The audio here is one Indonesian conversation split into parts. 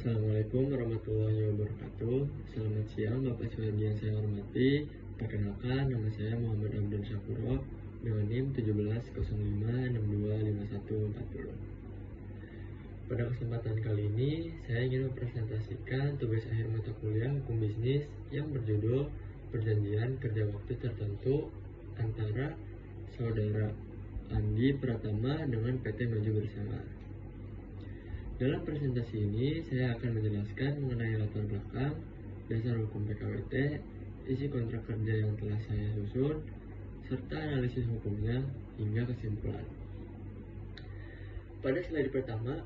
Assalamualaikum warahmatullahi wabarakatuh. Selamat siang Bapak Ibu yang saya hormati. Perkenalkan, nama saya Muhammad Abdul Syakuro dengan NIM 1705625140. Pada kesempatan kali ini, saya ingin mempresentasikan tugas akhir mata kuliah Hukum Bisnis yang berjudul Perjanjian Kerja Waktu Tertentu antara Saudara Andi Pratama dengan PT Maju Bersama. Dalam presentasi ini, saya akan menjelaskan mengenai latar belakang, dasar hukum PKWT, isi kontrak kerja yang telah saya susun, serta analisis hukumnya hingga kesimpulan. Pada slide pertama,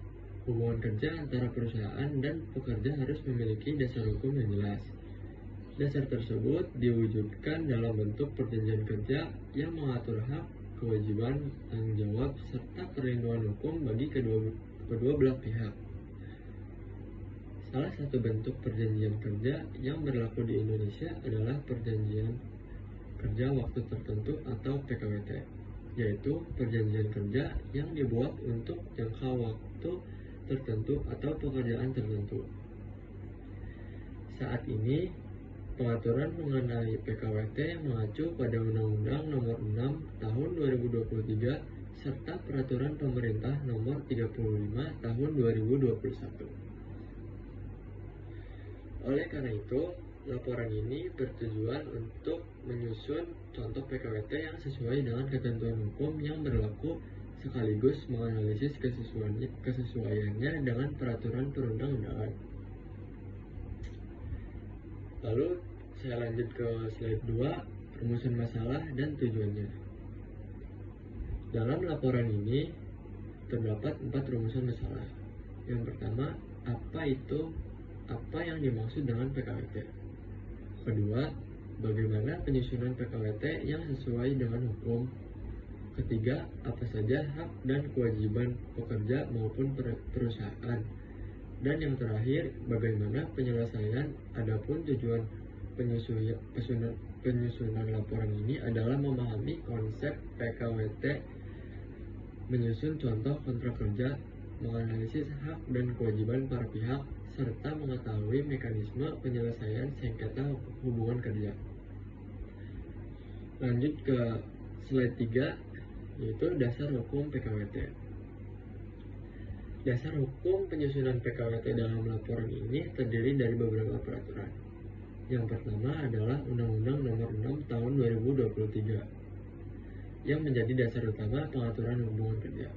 hubungan kerja antara perusahaan dan pekerja harus memiliki dasar hukum yang jelas. Dasar tersebut diwujudkan dalam bentuk perjanjian kerja yang mengatur hak, kewajiban, tanggung jawab, serta perlindungan hukum bagi kedua belah pihak. Salah satu bentuk perjanjian kerja yang berlaku di Indonesia adalah Perjanjian Kerja Waktu Tertentu atau PKWT, yaitu perjanjian kerja yang dibuat untuk jangka waktu tertentu atau pekerjaan tertentu. Saat ini, pengaturan mengenai PKWT mengacu pada Undang-Undang Nomor 6 Tahun 2023 serta Peraturan Pemerintah Nomor 35 Tahun 2021. Oleh karena itu, laporan ini bertujuan untuk menyusun contoh PKWT yang sesuai dengan ketentuan hukum yang berlaku sekaligus menganalisis kesesuaiannya dengan peraturan perundang-undangan. Lalu saya lanjut ke slide 2, rumusan masalah dan tujuannya. Dalam laporan ini terdapat 4 rumusan masalah. Yang pertama, apa yang dimaksud dengan PKWT? Kedua, bagaimana penyusunan PKWT yang sesuai dengan hukum? Ketiga, apa saja hak dan kewajiban pekerja maupun perusahaan? Dan yang terakhir, bagaimana penyelesaian? Adapun tujuan penyusunan laporan ini adalah memahami konsep PKWT, menyusun contoh kontrak kerja, menganalisis hak dan kewajiban para pihak, serta mengetahui mekanisme penyelesaian sengketa hubungan kerja. Lanjut ke slide 3, yaitu dasar hukum PKWT. Dasar hukum penyusunan PKWT dalam laporan ini terdiri dari beberapa peraturan. Yang pertama adalah Undang-Undang Nomor 6 Tahun 2023 yang menjadi dasar utama pengaturan hubungan kerja.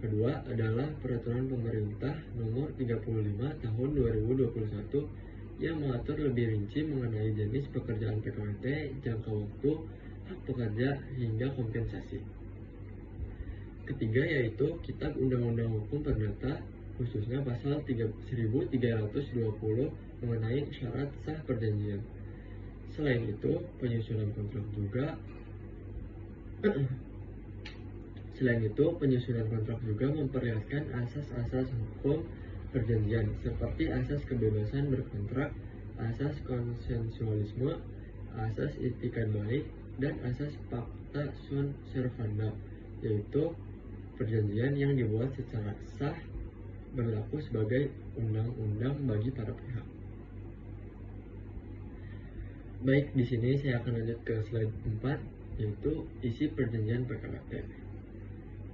Kedua adalah Peraturan Pemerintah Nomor 35 Tahun 2021 yang mengatur lebih rinci mengenai jenis pekerjaan PKWT, jangka waktu, hak pekerja, hingga kompensasi. Ketiga yaitu Kitab Undang-Undang Hukum Perdata, khususnya pasal 1320 mengenai syarat sah perjanjian. Selain itu, penyusunan kontrak juga memperlihatkan asas-asas hukum perjanjian seperti asas kebebasan berkontrak, asas konsensualisme, asas itikat baik, dan asas pacta sunt servanda, yaitu perjanjian yang dibuat secara sah berlaku sebagai undang-undang bagi para pihak. Baik, di sini saya akan lanjut ke slide 4, yaitu isi perjanjian PKWT.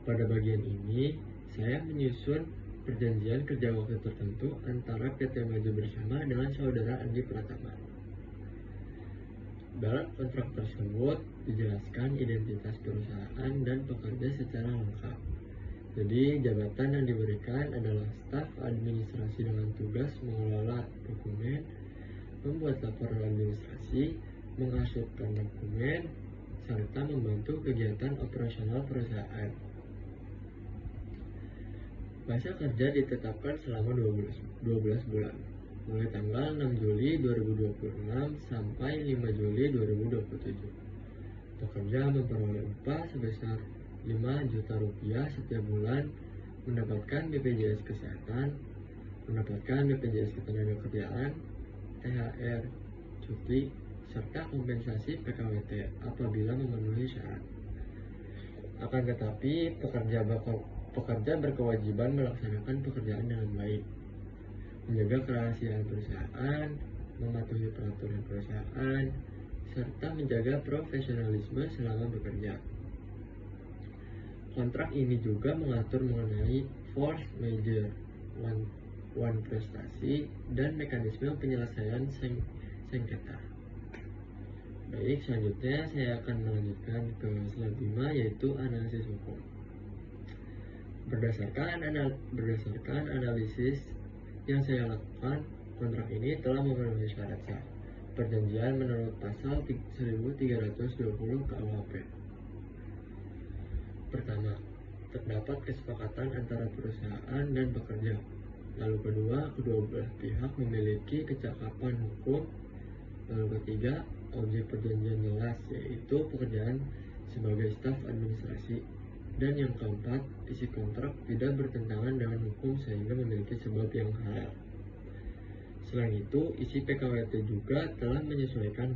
Pada bagian ini, saya menyusun perjanjian kerja waktu tertentu antara PT Maju Bersama dengan Saudara Andi Pratama. Dalam kontrak tersebut dijelaskan identitas perusahaan dan pekerja secara lengkap. Jadi, jabatan yang diberikan adalah staf administrasi dengan tugas mengelola dokumen, membuat laporan administrasi, mengarsipkan dokumen, serta membantu kegiatan operasional perusahaan. Masa kerja ditetapkan selama 12 bulan, mulai tanggal 6 Juli 2026 sampai 5 Juli 2027. Pekerja memperoleh upah sebesar 5 juta rupiah setiap bulan, mendapatkan BPJS Kesehatan, mendapatkan BPJS Ketenagakerjaan, THR, cuti, serta kompensasi PKWT apabila memenuhi syarat. Akan tetapi, pekerja berkewajiban melaksanakan pekerjaan dengan baik. menjaga kerahasiaan perusahaan, mematuhi peraturan perusahaan, serta menjaga profesionalisme selama bekerja. Kontrak ini juga mengatur mengenai force majeure, one prestasi, dan mekanisme penyelesaian sengketa. Baik, selanjutnya saya akan melanjutkan ke slide 5, yaitu analisis hukum. Berdasarkan analisis yang saya lakukan, kontrak ini telah memenuhi syarat sah perjanjian menurut pasal 1320 KUHP. Pertama, terdapat kesepakatan antara perusahaan dan pekerja. Lalu kedua belah pihak memiliki kecakapan hukum. Lalu ketiga, objek perjanjian jelas, yaitu pekerjaan sebagai staf administrasi. Dan yang keempat, isi kontrak tidak bertentangan dengan hukum sehingga memiliki sebab yang halal. Selain itu, isi PKWT juga telah menyesuaikan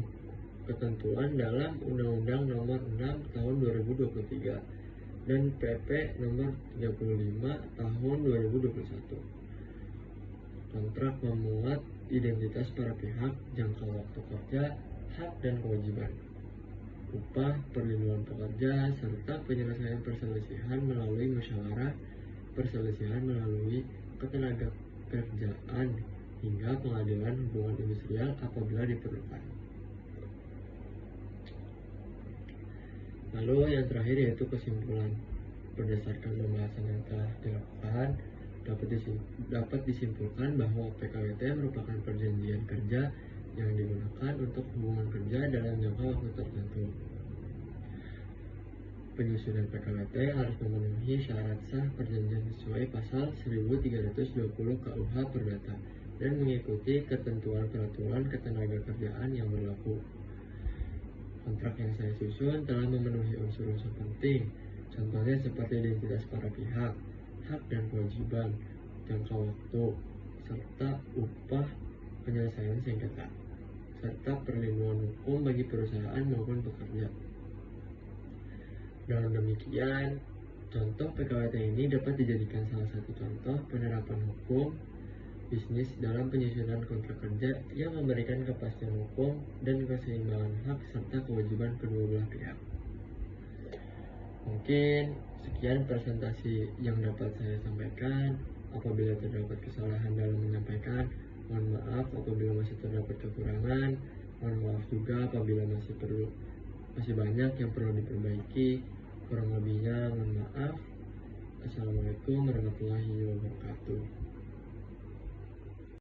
ketentuan dalam Undang-Undang Nomor 6 Tahun 2023 dan PP Nomor 35 Tahun 2021. Kontrak memuat identitas para pihak, jangka waktu kerja, hak dan kewajiban, upah, perlindungan pekerja, serta penyelesaian perselisihan melalui musyawarah, perselisihan melalui ketenaga kerjaan, hingga pengadilan hubungan industrial apabila diperlukan. Lalu yang terakhir yaitu kesimpulan. Berdasarkan pembahasan yang telah dilakukan, dapat disimpulkan bahwa PKWT merupakan perjanjian kerja yang digunakan untuk hubungan kerja dalam jangka waktu tertentu. Penyusunan PKWT harus memenuhi syarat sah perjanjian sesuai pasal 1320 KUH Perdata dan mengikuti ketentuan peraturan ketenaga kerjaan yang berlaku. Kontrak yang saya susun telah memenuhi unsur-unsur penting, contohnya seperti identitas para pihak, hak dan kewajiban, jangka waktu, serta upah, penyelesaian sengketa, serta perlindungan hukum bagi perusahaan maupun pekerja. Dengan demikian, contoh PKWT ini dapat dijadikan salah satu contoh penerapan hukum bisnis dalam penyusunan kontrak kerja yang memberikan kepastian hukum dan keseimbangan hak serta kewajiban kedua belah pihak. Mungkin sekian presentasi yang dapat saya sampaikan. Apabila terdapat kesalahan dalam menyampaikan, mohon maaf. Apabila masih terdapat kekurangan, mohon maaf juga. Apabila masih banyak yang perlu diperbaiki, kurang lebihnya mohon maaf. Assalamualaikum warahmatullahi wabarakatuh.